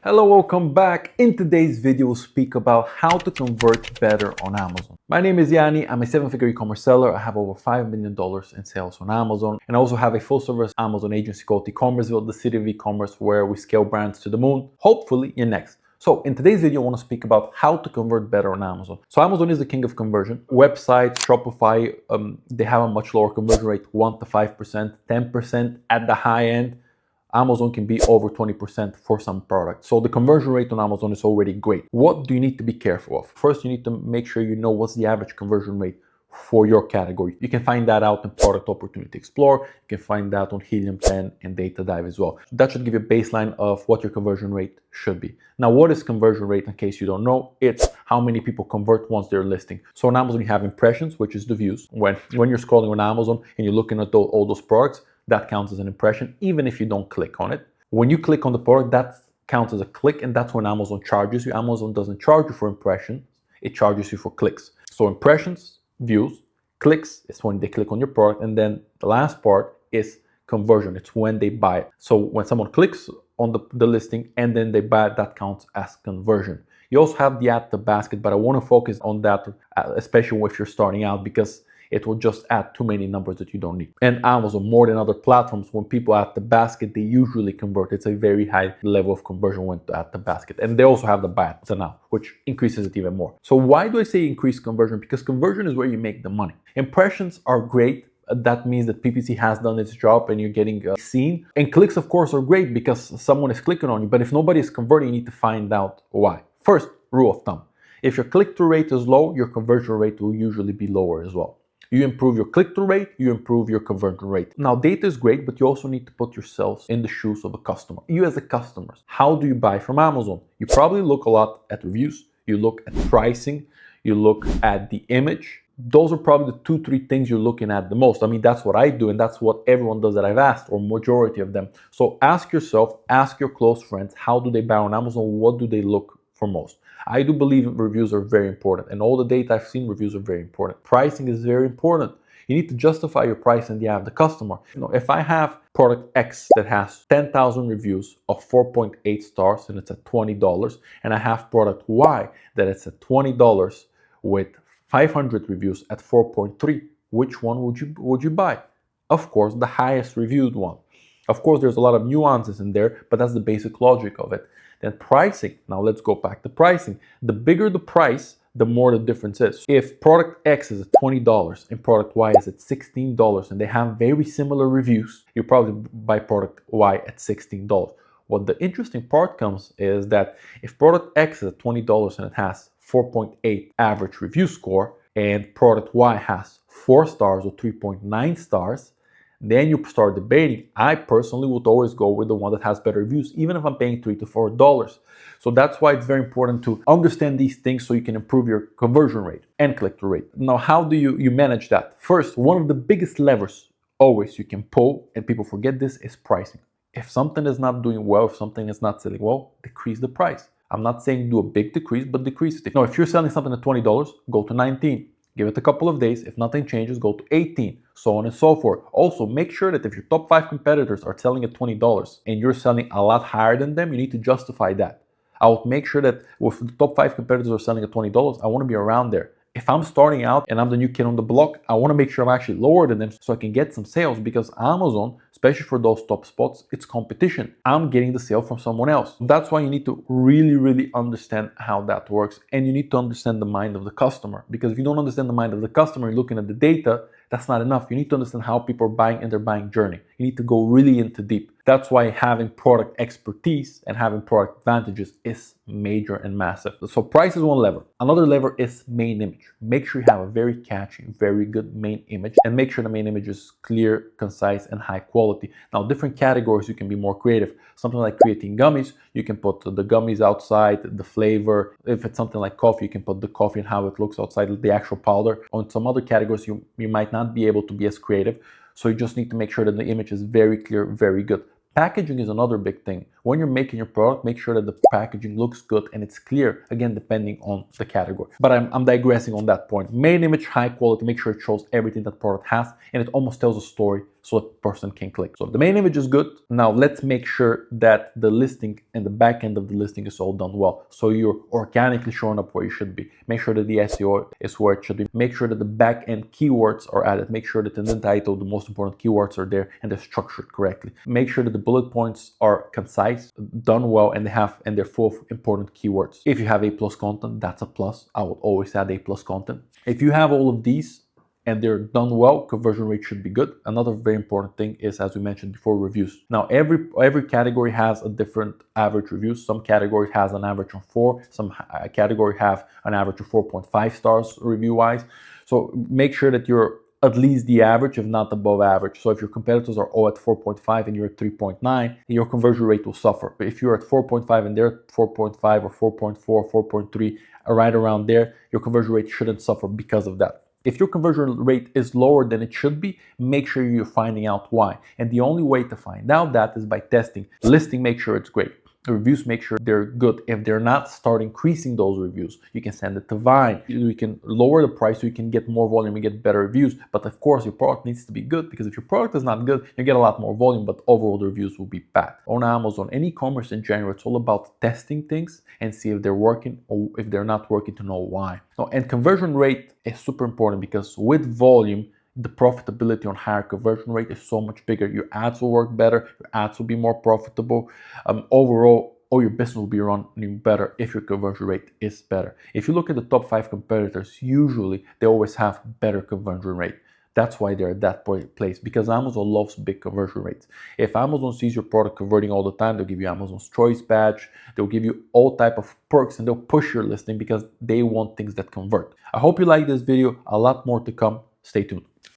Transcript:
Hello, welcome back. In today's video, we'll speak about how to convert better on Amazon. My name is Yanni. I'm a seven-figure e-commerce seller. I have over $5 million in sales on Amazon. And I also have a full-service Amazon agency called eCommerceville, the city of e-commerce, where we scale brands to the moon. Hopefully, you're next. So in today's video, I want to speak about how to convert better on Amazon. So Amazon is the king of conversion. Websites, Shopify, they have a much lower conversion rate, 1 to 5%, 10% at the high end. Amazon can be over 20% for some products. So the conversion rate on Amazon is already great. What do you need to be careful of? First, you need to make sure you know what's the average conversion rate for your category. You can find that out in Product Opportunity Explorer. You can find that on Helium 10 and Data Dive as well. That should give you a baseline of what your conversion rate should be. Now, what is conversion rate in case you don't know? It's how many people convert once they're listing. So on Amazon, you have impressions, which is the views. When you're scrolling on Amazon and you're looking at all those products, that counts as an impression, even if you don't click on it. When you click on the product, that counts as a click, and that's when Amazon charges you. Amazon doesn't charge you for impressions, it charges you for clicks. So impressions, views, clicks is when they click on your product, and then the last part is conversion. It's when they buy it. So when someone clicks on the listing and then they buy it, that counts as conversion. You also have the add to basket, but I want to focus on that, especially if you're starting out, because it will just add too many numbers that you don't need. And Amazon, more than other platforms, when people add the basket, they usually convert. It's a very high level of conversion when to add the basket. And they also have the buy to now, which increases it even more. So why do I say increase conversion? Because conversion is where you make the money. Impressions are great. That means that PPC has done its job and you're getting seen. And clicks, of course, are great because someone is clicking on you. But if nobody is converting, you need to find out why. First, rule of thumb. If your click-through rate is low, your conversion rate will usually be lower as well. You improve your click-through rate, you improve your conversion rate. Now, data is great, but you also need to put yourselves in the shoes of a customer. You as a customer, how do you buy from Amazon? You probably look a lot at reviews, you look at pricing, you look at the image. Those are probably the 2-3 things you're looking at the most. I mean, that's what I do, and that's what everyone does that I've asked, or majority of them. So ask yourself, ask your close friends, how do they buy on Amazon? What do they look for most? I do believe reviews are very important, and all the data I've seen, reviews are very important. Pricing is very important. You need to justify your price in the eye of the customer. If I have product X that has 10,000 reviews of 4.8 stars and it's at $20, and I have product Y that it's at $20 with 500 reviews at 4.3, which one would you buy? Of course, the highest reviewed one. Of course, there's a lot of nuances in there, but that's the basic logic of it. Then pricing. Now let's go back to pricing. The bigger the price, the more the difference is. If product X is at $20 and product Y is at $16 and they have very similar reviews, you probably buy product Y at $16. What the interesting part comes is that if product X is at $20 and it has 4.8 average review score and product Y has 4 stars or 3.9 stars, then you start debating. I personally would always go with the one that has better reviews, even if I'm paying $3 to $4. So that's why it's very important to understand these things so you can improve your conversion rate and click-through rate. Now, how do you manage that? First, one of the biggest levers always you can pull, and people forget this, is pricing. If something is not doing well, if something is not selling well, decrease the price. I'm not saying do a big decrease, but decrease it. Now, if you're selling something at $20, go to $19. Give it a couple of days. If nothing changes, go to 18, so on and so forth. Also, make sure that if your top 5 competitors are selling at $20 and you're selling a lot higher than them, you need to justify that. I would make sure that if the top 5 competitors are selling at $20, I want to be around there. If I'm starting out and I'm the new kid on the block, I want to make sure I'm actually lower than them so I can get some sales, because Amazon, especially for those top spots, it's competition. I'm getting the sale from someone else. That's why you need to really understand how that works, and you need to understand the mind of the customer, because if you don't understand the mind of the customer, you're looking at the data, that's not enough. You need to understand how people are buying and their buying journey. You need to go really into deep. That's why having product expertise and having product advantages is major and massive. So price is one lever. Another lever is main image. Make sure you have a very catchy, very good main image, and make sure the main image is clear, concise, and high quality. Now, different categories, you can be more creative. Something like creatine gummies, you can put the gummies outside, the flavor. If it's something like coffee, you can put the coffee and how it looks outside, the actual powder. On some other categories, you might not be able to be as creative. So you just need to make sure that the image is very clear, very good. Packaging is another big thing. When you're making your product, make sure that the packaging looks good and it's clear, again, depending on the category. But I'm digressing on that point. Main image, high quality, make sure it shows everything that product has, and it almost tells a story so a person can click. So the main image is good. Now let's make sure that the listing and the back end of the listing is all done well. So you're organically showing up where you should be. Make sure that the SEO is where it should be. Make sure that the back end keywords are added. Make sure that in the title, the most important keywords are there and they're structured correctly. Make sure that the bullet points are concise, done well, and they're full of important keywords. If you have A+ content, that's a plus. I would always add A+ content. If you have all of these and they're done well, conversion rate should be good. Another very important thing is, as we mentioned before, reviews. Now, every category has a different average reviews. Some categories has an average of 4, some category have an average of 4.5 stars review-wise. So make sure that you're at least the average, if not above average. So if your competitors are all at 4.5 and you're at 3.9, your conversion rate will suffer. But if you're at 4.5 and they're at 4.5 or 4.4, 4.3, right around there, your conversion rate shouldn't suffer because of that. If your conversion rate is lower than it should be, make sure you're finding out why. And the only way to find out that is by testing. Listing, make sure it's great. Reviews, make sure they're good. If they're not, start increasing those reviews. You can send it to Vine. You can lower the price so you can get more volume and get better reviews. But of course, your product needs to be good, because if your product is not good, you get a lot more volume, but overall the reviews will be bad. On Amazon and e-commerce in general, it's all about testing things and see if they're working, or if they're not working, to know why. And conversion rate is super important, because with volume, the profitability on higher conversion rate is so much bigger. Your ads will work better, your ads will be more profitable. Overall, all your business will be running better if your conversion rate is better. If you look at the top 5 competitors, usually they always have better conversion rate. That's why they're at that place, because Amazon loves big conversion rates. If Amazon sees your product converting all the time, they'll give you Amazon's Choice badge, they'll give you all type of perks, and they'll push your listing because they want things that convert. I hope you like this video. A lot more to come. Stay tuned.